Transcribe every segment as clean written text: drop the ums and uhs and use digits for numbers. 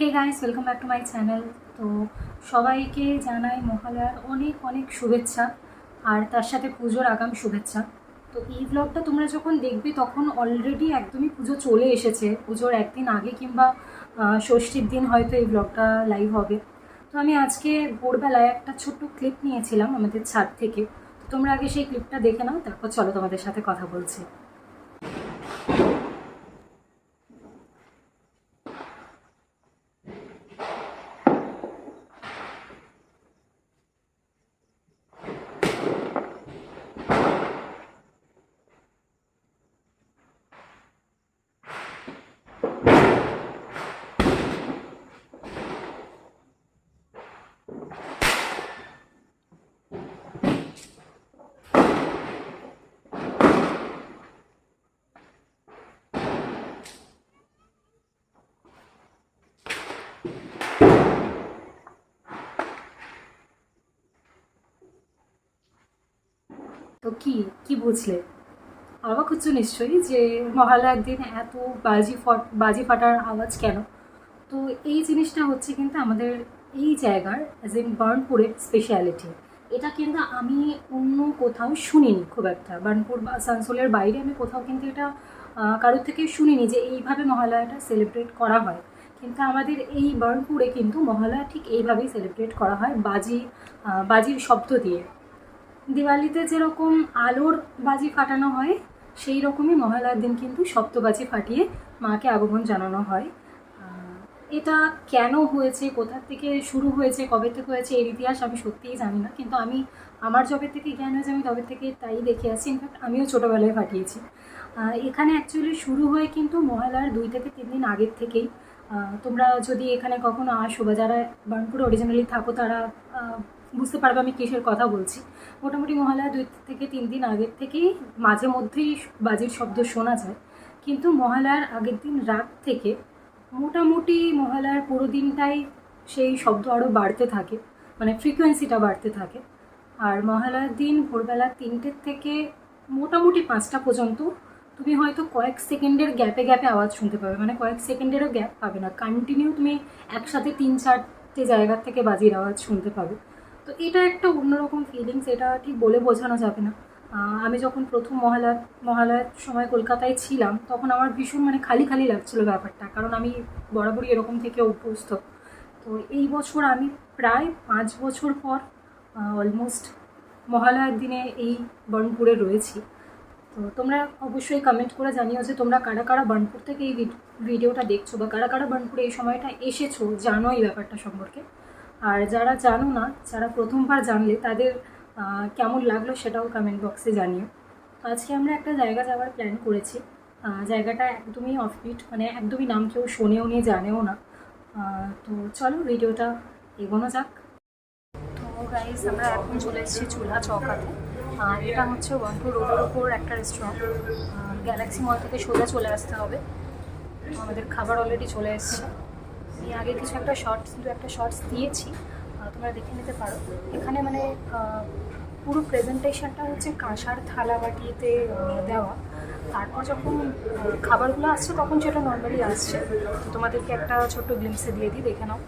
Hey guys, welcome back to my channel. তো সবাইকে জানাই মহালয়ার অনেক অনেক শুভেচ্ছা আর তার সাথে পুজোর আগাম শুভেচ্ছা। তো এই ব্লগটা তোমরা যখন দেখবে তখন অলরেডি একদমই পুজো চলে এসেছে। পুজোর একদিন আগে কিংবা ষষ্ঠীর দিন হয়তো এই ব্লগটা লাইভ হবে। তো আমি আজকে ভোরবেলায় একটা ছোট্ট ক্লিপ নিয়েছিলাম আমাদের ছাদ থেকে। তো তোমরা আগে সেই ক্লিপটা দেখে নাও, তারপর চলো তোমাদের সাথে কথা বলছি। তো কি বুঝলে? অবাক হচ্ছে নিশ্চয়ই যে মহালয়ার দিন এত বাজি ফাটার আওয়াজ কেন। তো এই জিনিসটা হচ্ছে কিন্তু আমাদের এই জায়গার অ্যাজ ইন বার্নপুরের স্পেশালিটি। এটা কিন্তু আমি অন্য কোথাও শুনিনি খুব একটা। বার্নপুর বা আসানসোলের বাইরে আমি কোথাও কিন্তু এটা কারোর থেকে শুনিনি যে এইভাবে মহালয়াটা সেলিব্রেট করা হয়। কিন্তু আমাদের এই বার্নপুরে কিন্তু মহালয়া ঠিক এইভাবেই সেলিব্রেট করা হয়, বাজির শব্দ দিয়ে। দিওয়ালিতে যেরকম আলোর বাজি ফাটানো হয়, সেই রকমই মহালয়ার দিন কিন্তু সপ্তবাজি ফাটিয়ে মাকে আগমন জানানো হয়। এটা কেন হয়েছে, কোথা থেকে শুরু হয়েছে, কবে থেকে হয়েছে, এর ইতিহাস আমি সত্যিই জানি না। কিন্তু আমার যবে থেকে জ্ঞান হয়েছে আমি তবে থেকে তাই দেখে আসছি। ইনফ্যাক্ট আমিও ছোটোবেলায় ফাটিয়েছি। এখানে অ্যাকচুয়ালি শুরু হয় কিন্তু মহালয়ার 2 থেকে 3 দিন আগের থেকেই। তোমরা যদি এখানে কখনো আসো বা যারা বার্নপুরে অরিজিনালি থাকো তারা বুঝতে পারবে আমি কিসের কথা বলছি। মোটামুটি মহালয়া 2 থেকে 3 দিন আগের থেকেই মাঝে মধ্যেই বাজির শব্দ শোনা যায়। কিন্তু মহালয়ার আগের দিন রাত থেকে মোটামুটি মহালয়ার পুরো দিনটাই সেই শব্দ আরও বাড়তে থাকে, মানে ফ্রিকোয়েন্সিটা বাড়তে থাকে। আর মহালয়ার দিন ভোরবেলা 3টের থেকে মোটামুটি 5টা পর্যন্ত তুমি হয়তো কয়েক সেকেন্ডের গ্যাপে আওয়াজ শুনতে পাবে, মানে কয়েক সেকেন্ডেরও গ্যাপ পাবে না, কন্টিনিউ তুমি একসাথে 3-4টে জায়গার থেকে বাজির আওয়াজ শুনতে পাবে। তো এটা একটা অন্যরকম ফিলিংস, এটা ঠিক বলে বোঝানো যাবে না। আমি যখন প্রথম মহালয়ার সময় কলকাতায় ছিলাম তখন আমার ভীষণ খালি খালি লাগছিলো ব্যাপারটা, কারণ আমি বরাবরই এরকম থেকে অভ্যস্ত। তো এই বছর আমি প্রায় 5 বছর পর অলমোস্ট মহালয়ার দিনে এই বার্নপুরে রয়েছি। তো তোমরা অবশ্যই কমেন্ট করে জানিও যে তোমরা কারা কারা বার্নপুর থেকে এই ভিডিওটা দেখছো, বা কারা কারা বার্নপুরে এই সময়টা এসেছো, জানো এই ব্যাপারটা সম্পর্কে। আর যারা জানো না, যারা প্রথমবার জানলে তাদের কেমন লাগলো সেটাও কমেন্ট বক্সে জানিও। তো আজকে আমরা একটা জায়গা যাওয়ার প্ল্যান করেছি। জায়গাটা একদমই অফবিট, মানে একদমই নাম কেউ শোনেও নি, জানেও না। তো চলো ভিডিওটা এগোনো যাক। তো গাইজ, আমরা এখন চলে এসেছি চুলা চৌকাতে। এটা হচ্ছে বার্নপুর রোডের ওপর একটা রেস্টুরেন্ট। গ্যালাক্সি মল থেকে সোজা চলে আসতে হবে। তো আমাদের খাবার অলরেডি চলে এসছে। আমি আগে কিছু একটা শর্টস দিয়েছি, তোমরা দেখে নিতে পারো। এখানে পুরো প্রেজেন্টেশনটা হচ্ছে কাঁসার থালা বাটিতে দেওয়া। তারপর যখন খাবারগুলো আসছে তখন সেটা নর্মালি আসছে। তোমাদেরকে একটা ছোট্ট গ্লিম্পসে দিয়ে দিই, দেখে নাও।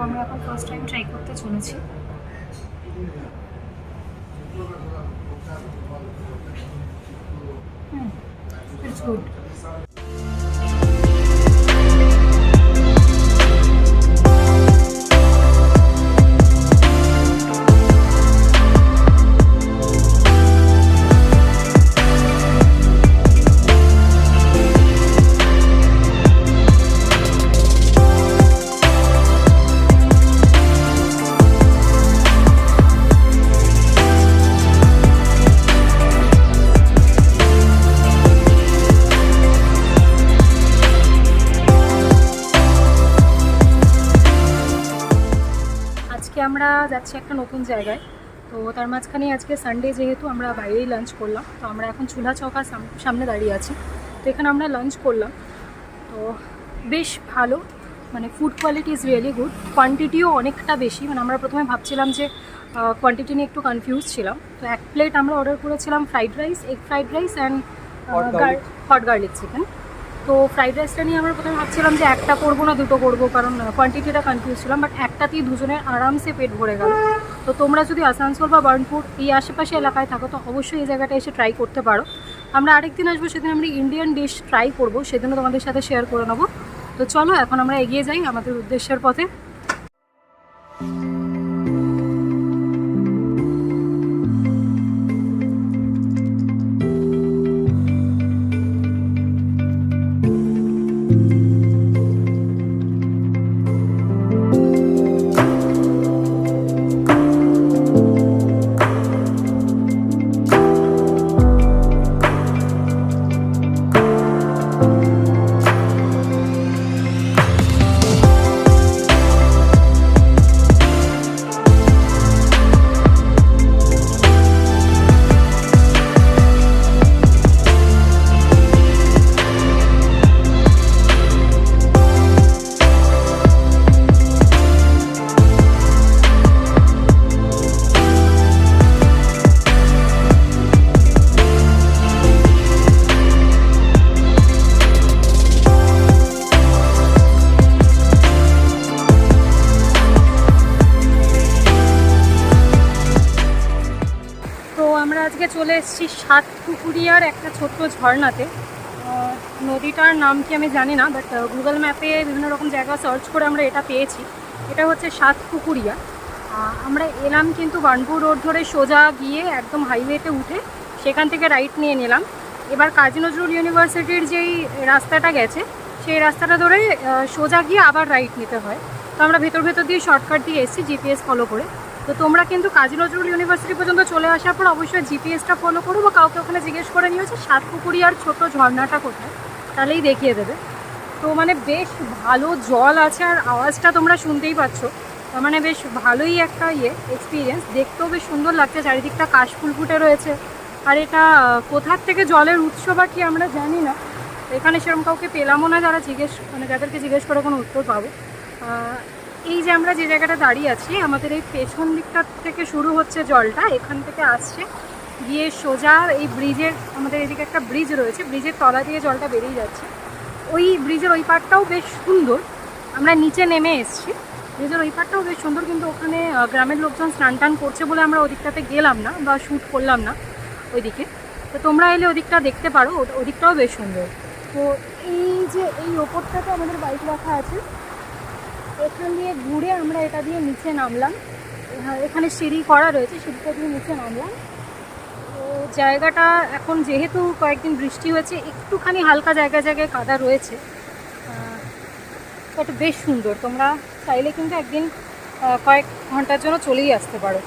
আমরা এখন ফার্স্ট টাইম ট্রাই করতে চলেছি। It's good. আমরা যাচ্ছি একটা নতুন জায়গায়। তো তার মাঝখানে আজকে সানডে যেহেতু আমরা বাইরেই লাঞ্চ করলাম। তো আমরা এখন চুলা চৌকার সামনে দাঁড়িয়ে আছি। তো এখানে আমরা লাঞ্চ করলাম। তো বেশ ভালো, মানে food quality is really good, কোয়ান্টিটিও অনেকটা বেশি। মানে আমরা প্রথমে ভাবছিলাম যে কোয়ান্টিটি নিয়ে একটু কনফিউজ ছিলাম। তো এক প্লেট আমরা অর্ডার করেছিলাম fried rice, egg fried rice and hot garlic chicken. তো ফ্রাইড রাইসটা নিয়ে আমরা প্রথমে ভাবছিলাম যে একটা করবো না দুটো করবো, কারণ কোয়ান্টিটিটা কনফিউজ ছিলাম, বাট একটাতেই দুজনের আরামসে পেট ভরে গেল। তো তোমরা যদি আসানসোল বা বার্নপুর এই আশেপাশে এলাকায় থাকো তো অবশ্যই এই জায়গাটা এসে ট্রাই করতে পারো। আমরা আরেকদিন আসবো, সেদিন আমরা ইন্ডিয়ান ডিশ ট্রাই করবো, সেদিনও তোমাদের সাথে শেয়ার করে নেবো। তো চলো এখন আমরা এগিয়ে যাই আমাদের উদ্দেশ্যের পথে। আজকে চলে এসেছি সাতপুকুরিয়ার একটা ছোট্ট ঝর্ণাতে। নদীটার নাম কি আমি জানি না, বাট গুগল ম্যাপে বিভিন্ন রকম জায়গা সার্চ করে আমরা এটা পেয়েছি। এটা হচ্ছে সাতপুকুরিয়া। আমরা এলাম কিন্তু বার্নপুর রোড ধরে সোজা গিয়ে একদম হাইওয়েতে উঠে সেখান থেকে রাইট নিয়ে নিলাম। এবার কাজী নজরুল ইউনিভার্সিটির যেই রাস্তাটা গেছে সেই রাস্তাটা ধরে সোজা গিয়ে আবার রাইট নিতে হয়। তো আমরা ভেতর দিয়ে শর্টকাট দিয়ে এসেছি জিপিএস ফলো করে। তো তোমরা কিন্তু কাজী নজরুল ইউনিভার্সিটি পর্যন্ত চলে আসার পর অবশ্যই জিপিএসটা ফলো করো বা কাউকে ওখানে জিজ্ঞেস করে নিয়েছে সাতপুকুরিয়ার ছোট ঝর্ণাটা কোথায়, তাহলেই দেখিয়ে দেবে। তো মানে বেশ ভালো জল আছে আর আওয়াজটা তোমরা শুনতেই পাচ্ছ। তার মানে বেশ ভালোই একটা এক্সপিরিয়েন্স। দেখতেও বেশ সুন্দর লাগছে, চারিদিকটা কাশফুল ফুটে রয়েছে। আর এটা কোথার থেকে জলের উৎস বা কি আমরা জানি না, এখানে সেরকম কাউকে পেলামও না যাদেরকে জিজ্ঞেস করে কোনো উত্তর পাবো। এই যে আমরা যে জায়গাটা দাঁড়িয়ে আছি, আমাদের এই পেছন দিকটা থেকে শুরু হচ্ছে জলটা, এখান থেকে আসছে গিয়ে সোজা এই ব্রিজের, আমাদের এদিকে একটা ব্রিজ রয়েছে, ব্রিজের তলা দিয়ে জলটা বেরিয়ে যাচ্ছে। ওই ব্রিজের ওই পাড়টাও বেশ সুন্দর। আমরা নিচে নেমে এসেছি, ব্রিজের ওই পাড়টাও বেশ সুন্দর, কিন্তু ওখানে গ্রামের লোকজন স্নান টান করছে বলে আমরা ওদিকটাতে গেলাম না বা শ্যুট করলাম না ওইদিকে। তো তোমরা এলে ওদিকটা দেখতে পারো, ওদিকটাও বেশ সুন্দর। তো এই যে এই ওপরটাতে আমাদের বাইক রাখা আছে, এখান দিয়ে ঘুরে আমরা এটা দিয়ে নিচে নামলাম। এখানে সিঁড়ি করা রয়েছে, সিঁড়িটা দিয়ে নিচে নামলাম। তো জায়গাটা এখন যেহেতু কয়েকদিন বৃষ্টি হয়েছে একটুখানি হালকা জায়গায় জায়গায় কাদা রয়েছে, বাট বেশ সুন্দর। তোমরা চাইলে কিন্তু একদিন কয়েক ঘন্টার জন্য চলেই আসতে পারো।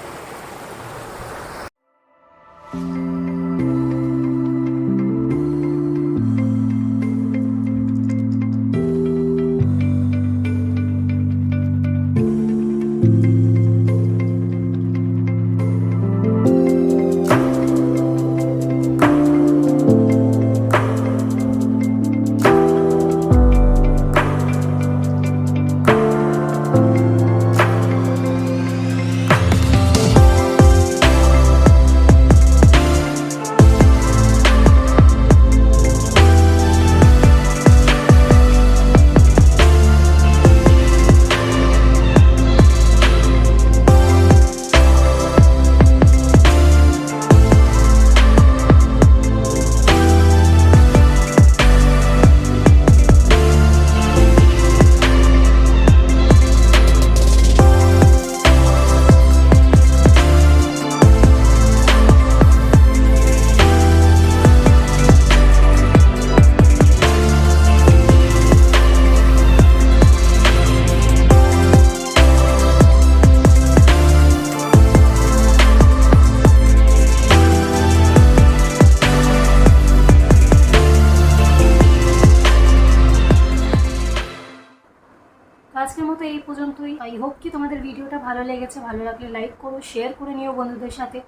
হোপ কি তোমাদের ভিডিওটা ভালো লেগেছে। ভালো লাগলে লাইক করো, শেয়ার করে নিও বন্ধুদের সাথে।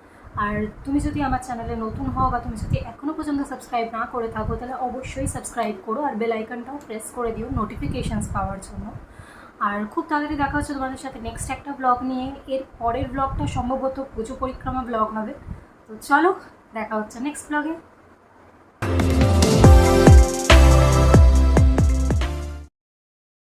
আর তুমি যদি আমার চ্যানেলে নতুন হও বা তুমি যদি এখনও পর্যন্ত সাবস্ক্রাইব না করে থাকো তাহলে অবশ্যই সাবস্ক্রাইব করো আর বেল আইকনটাও প্রেস করে দিও নোটিফিকেশানস পাওয়ার জন্য। আর খুব তাড়াতাড়ি দেখা হচ্ছে তোমাদের সাথে নেক্সট একটা ব্লগ নিয়ে। এর পরের ব্লগটা সম্ভবত পুজো পরিক্রমা ব্লগ হবে। তো চলো দেখা হচ্ছে নেক্সট ব্লগে।